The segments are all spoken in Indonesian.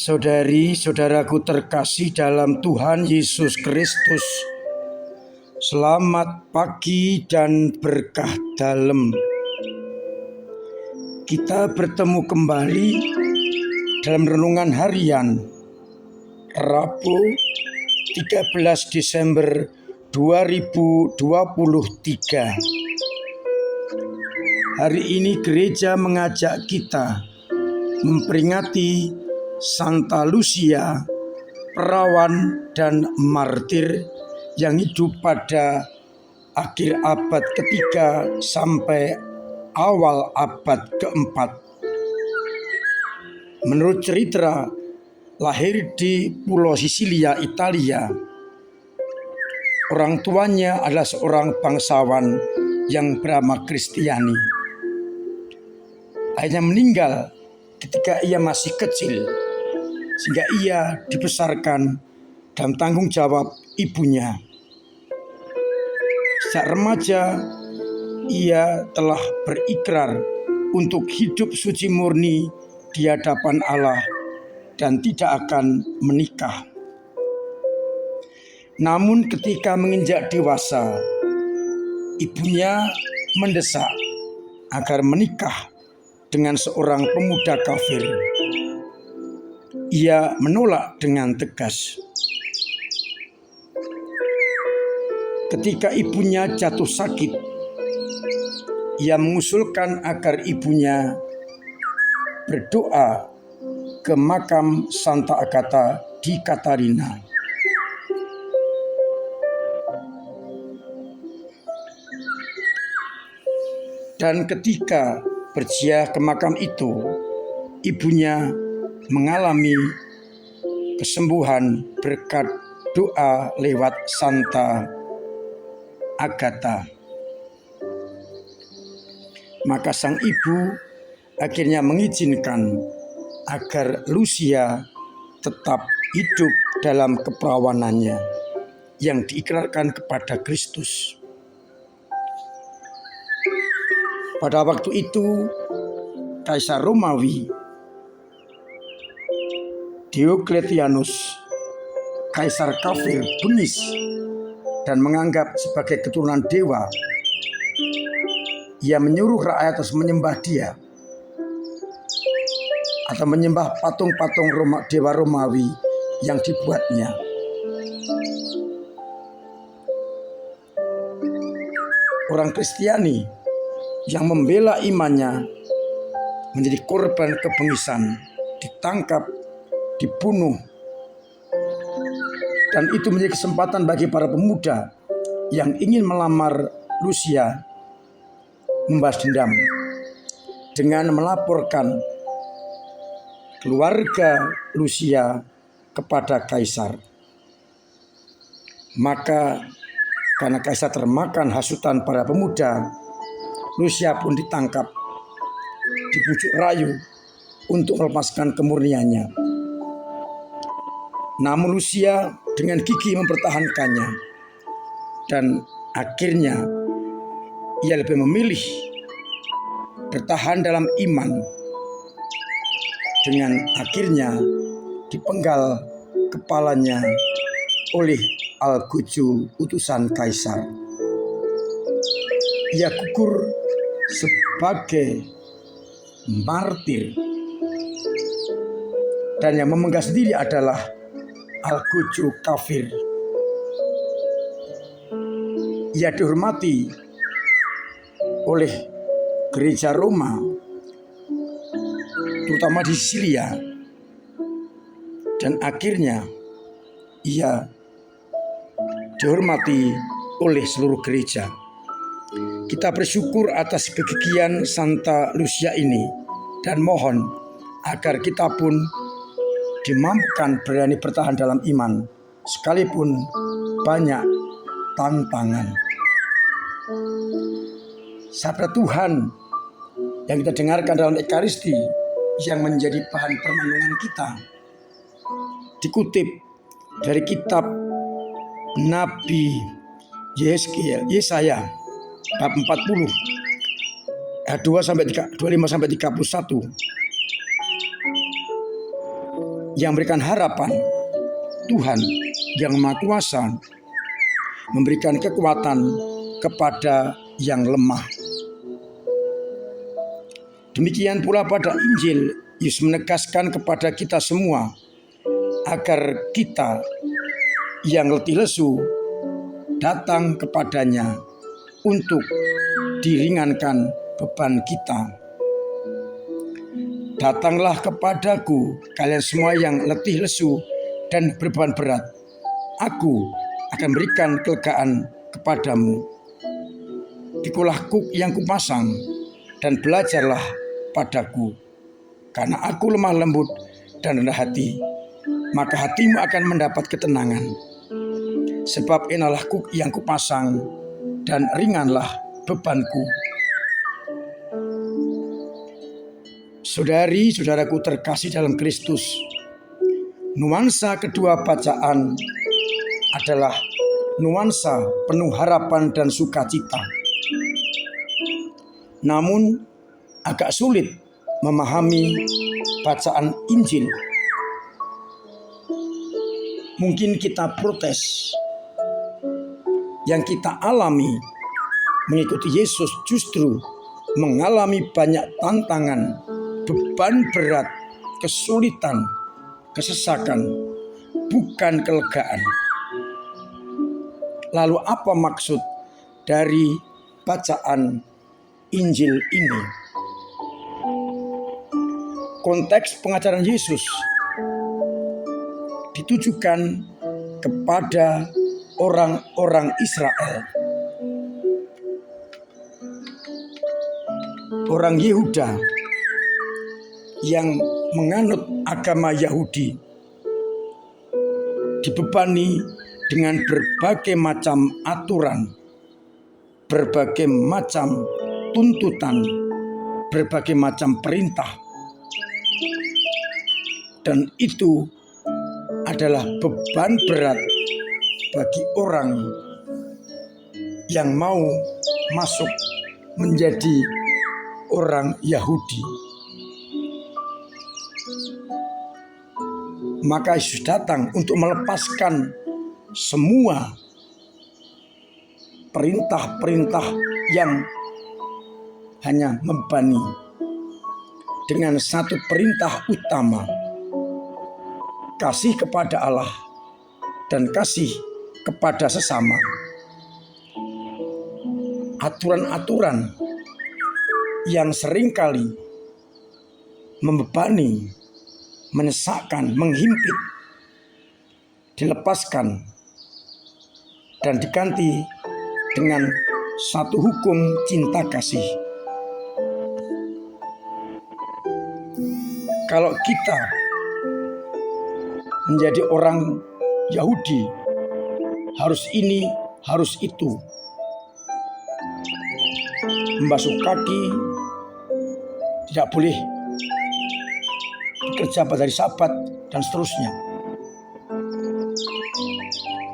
Saudari-saudaraku terkasih dalam Tuhan Yesus Kristus, selamat pagi dan berkah dalam. Kita bertemu kembali dalam renungan harian Rabu 13 Desember 2023. Hari ini gereja mengajak kita memperingati Santa Lucia, perawan dan martir yang hidup pada akhir abad ketiga sampai awal abad keempat. Menurut cerita, lahir di Pulau Sisilia, Italia. Orang tuanya adalah seorang bangsawan yang bernama Kristiani. Ayahnya meninggal ketika ia masih kecil, sehingga ia dibesarkan dalam tanggung jawab ibunya. Sejak remaja, ia telah berikrar untuk hidup suci murni di hadapan Allah dan tidak akan menikah. Namun ketika menginjak dewasa, ibunya mendesak agar menikah dengan seorang pemuda kafir. Ia menolak dengan tegas. Ketika ibunya jatuh sakit, ia mengusulkan agar ibunya berdoa ke makam Santa Agata di Katarina. Dan ketika berziarah ke makam itu, ibunya mengalami kesembuhan berkat doa lewat Santa Agata. Maka sang ibu akhirnya mengizinkan agar Lucia tetap hidup dalam keperawanannya yang diikrarkan kepada Kristus. Pada waktu itu, Kaisar Romawi Diocletianus, kaisar kafir, bengis dan menganggap sebagai keturunan dewa. Ia menyuruh rakyat harus menyembah dia atau menyembah patung-patung dewa Romawi yang dibuatnya. Orang Kristiani yang membela imannya menjadi korban kebengisan, ditangkap, dibunuh, dan itu menjadi kesempatan bagi para pemuda yang ingin melamar Lucia membalas dendam dengan melaporkan keluarga Lucia kepada kaisar. Maka karena kaisar termakan hasutan para pemuda, Lucia pun ditangkap, dibujuk rayu untuk melepaskan kemurniannya. Namun Lucia dengan gigih mempertahankannya, dan akhirnya ia lebih memilih bertahan dalam iman, dengan akhirnya dipenggal kepalanya oleh Alguju, utusan kaisar. Ia gugur sebagai martir, dan yang memenggah sendiri adalah Alguju kafir. Ia dihormati oleh gereja Roma, terutama di Sisilia, dan akhirnya ia dihormati oleh seluruh gereja. Kita bersyukur atas kegigihan Santa Lucia ini dan mohon agar kita pun dimampukan berani bertahan dalam iman sekalipun banyak tantangan. Sabda Tuhan yang kita dengarkan dalam Ekaristi yang menjadi bahan permenungan kita dikutip dari kitab Nabi Yesaya bab 40 ayat 25 sampai 31. yang memberikan harapan, Tuhan yang Maha Kuasa memberikan kekuatan kepada yang lemah. Demikian pula pada Injil, Yesus menegaskan kepada kita semua agar kita yang letih lesu datang kepadanya untuk diringankan beban kita. Datanglah kepadaku kalian semua yang letih lesu dan beban berat, aku akan berikan kelegaan kepadamu. Pikulah kuk yang kupasang dan belajarlah padaku, karena aku lemah lembut dan rendah hati, maka hatimu akan mendapat ketenangan. Sebab inilah kuk yang kupasang dan ringanlah bebanku. Saudari-saudaraku terkasih dalam Kristus, nuansa kedua bacaan adalah nuansa penuh harapan dan sukacita. Namun agak sulit memahami bacaan Injil. Mungkin kita protes. Yang kita alami mengikuti Yesus justru mengalami banyak tantangan, beban berat, kesulitan, kesesakan, bukan kelegaan. Lalu apa maksud dari bacaan Injil ini? Konteks pengajaran Yesus ditujukan kepada orang-orang Israel, orang Yehuda yang menganut agama Yahudi, dibebani dengan berbagai macam aturan, berbagai macam tuntutan, berbagai macam perintah. Dan itu adalah beban berat bagi orang yang mau masuk menjadi orang Yahudi. Maka Yesus datang untuk melepaskan semua perintah-perintah yang hanya membebani dengan satu perintah utama: kasih kepada Allah dan kasih kepada sesama. Aturan-aturan yang seringkali membebani, menyesakkan, menghimpit, dilepaskan dan diganti dengan satu hukum cinta kasih. Kalau kita menjadi orang Yahudi, harus ini, harus itu. Membasuh kaki, tidak boleh bekerja pada hari Sabat, dan seterusnya.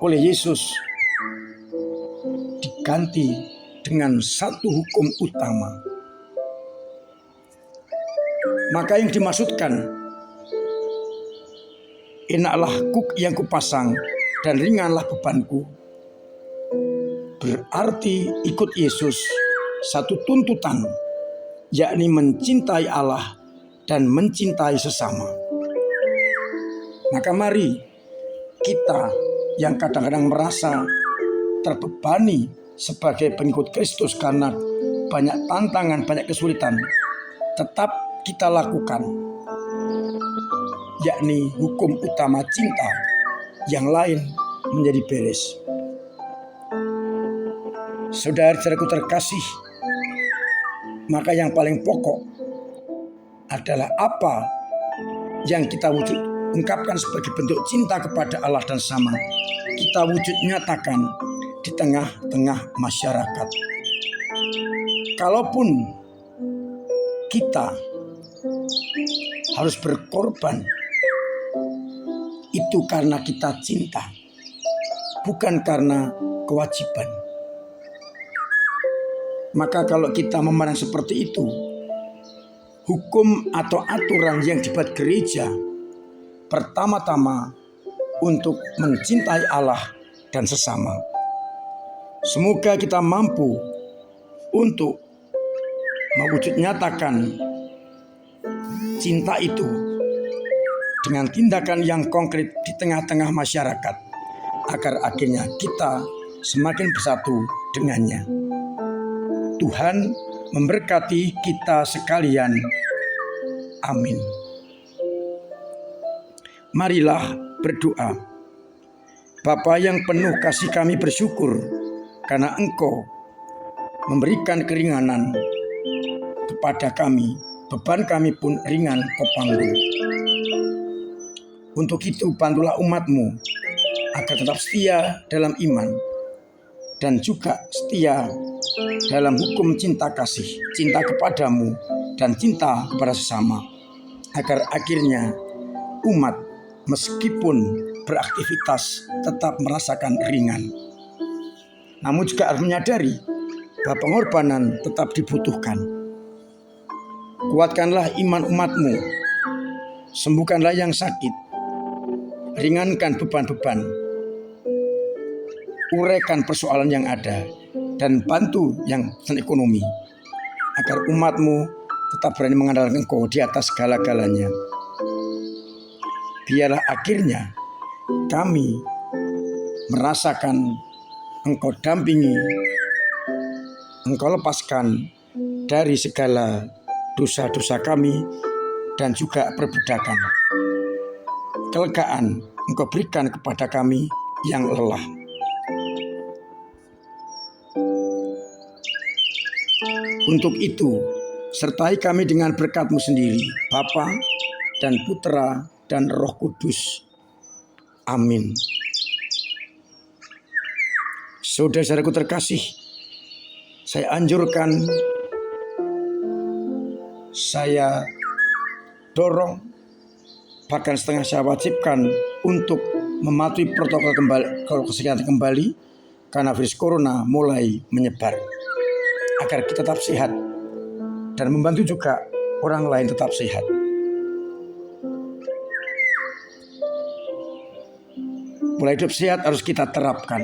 Oleh Yesus diganti dengan satu hukum utama. Maka yang dimaksudkan, enaklah kuk yang kupasang dan ringanlah bebanku, berarti ikut Yesus satu tuntutan, yakni mencintai Allah dan mencintai sesama. Maka mari kita yang kadang-kadang merasa terbebani sebagai pengikut Kristus karena banyak tantangan, banyak kesulitan, tetap kita lakukan, yakni hukum utama cinta, yang lain menjadi beres. Saudara-saudaraku terkasih, maka yang paling pokok adalah apa yang kita ungkapkan sebagai bentuk cinta kepada Allah dan sesama, kita wujud nyatakan di tengah-tengah masyarakat. Kalaupun kita harus berkorban, itu karena kita cinta, bukan karena kewajiban. Maka kalau kita memandang seperti itu, hukum atau aturan yang dibuat gereja pertama-tama untuk mencintai Allah dan sesama. Semoga kita mampu untuk mewujud nyatakan cinta itu dengan tindakan yang konkret di tengah-tengah masyarakat, agar akhirnya kita semakin bersatu dengannya. Tuhan memberkati kita sekalian. Amin. Marilah berdoa. Bapa yang penuh kasih, kami bersyukur karena Engkau memberikan keringanan kepada kami. Beban kami pun ringan Kau panggung. Untuk itu bantulah umat-Mu agar tetap setia dalam iman dan juga setia dalam hukum cinta kasih, cinta kepadamu dan cinta kepada sesama, agar akhirnya umat meskipun beraktivitas tetap merasakan ringan. Namun juga harus menyadari bahwa pengorbanan tetap dibutuhkan. Kuatkanlah iman umat-Mu, sembuhkanlah yang sakit, ringankan beban-beban, uraikan persoalan yang ada, dan bantu yang ekonomi, agar umat-Mu tetap berani mengandalkan Engkau di atas segala-galanya. Biarlah akhirnya kami merasakan Engkau dampingi, Engkau lepaskan dari segala dosa-dosa kami dan juga perbudakan. Kelegaan Engkau berikan kepada kami yang lelah. Untuk itu, sertai kami dengan berkat-Mu sendiri, Bapa dan Putra dan Roh Kudus. Amin. Saudara-saudaraku terkasih, saya anjurkan, saya dorong, bahkan setengah saya wajibkan untuk mematuhi protokol kesehatan kembali karena virus corona mulai menyebar, agar kita tetap sehat dan membantu juga orang lain tetap sehat. Mulai hidup sehat harus kita terapkan.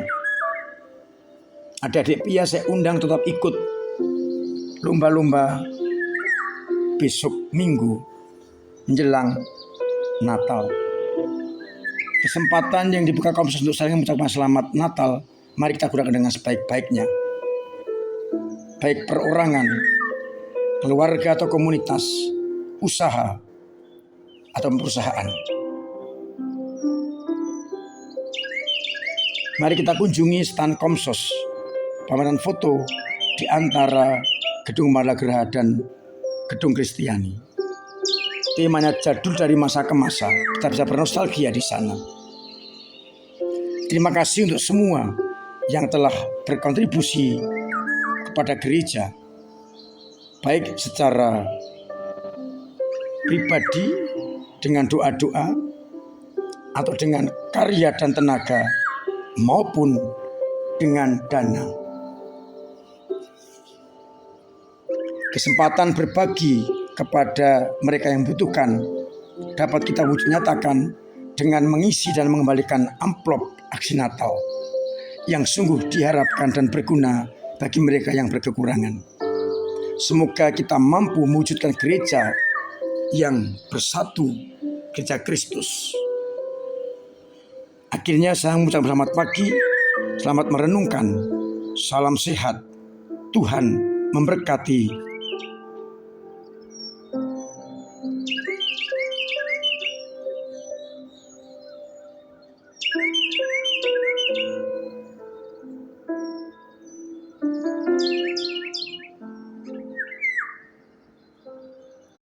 Adik-adik Pia saya undang tetap ikut lumba-lumba besok Minggu menjelang Natal. Kesempatan yang dibuka Komsos untuk saling mengucapkan selamat Natal, mari kita gunakan dengan sebaik-baiknya. Baik perorangan, keluarga atau komunitas, usaha atau perusahaan. Mari kita kunjungi stand Komsos, pameran foto di antara Gedung Malagraha dan Gedung Kristiani. Temanya jadul dari masa ke masa, kita bisa bernostalgia di sana. Terima kasih untuk semua yang telah berkontribusi kepada gereja, baik secara pribadi dengan doa-doa atau dengan karya dan tenaga maupun dengan dana. Kesempatan berbagi kepada mereka yang membutuhkan dapat kita wujud nyatakan dengan mengisi dan mengembalikan amplop aksi Natal yang sungguh diharapkan dan berguna bagi mereka yang berkekurangan. Semoga kita mampu mewujudkan gereja yang bersatu, gereja Kristus. Akhirnya saya mengucapkan selamat pagi, selamat merenungkan, salam sehat, Tuhan memberkati.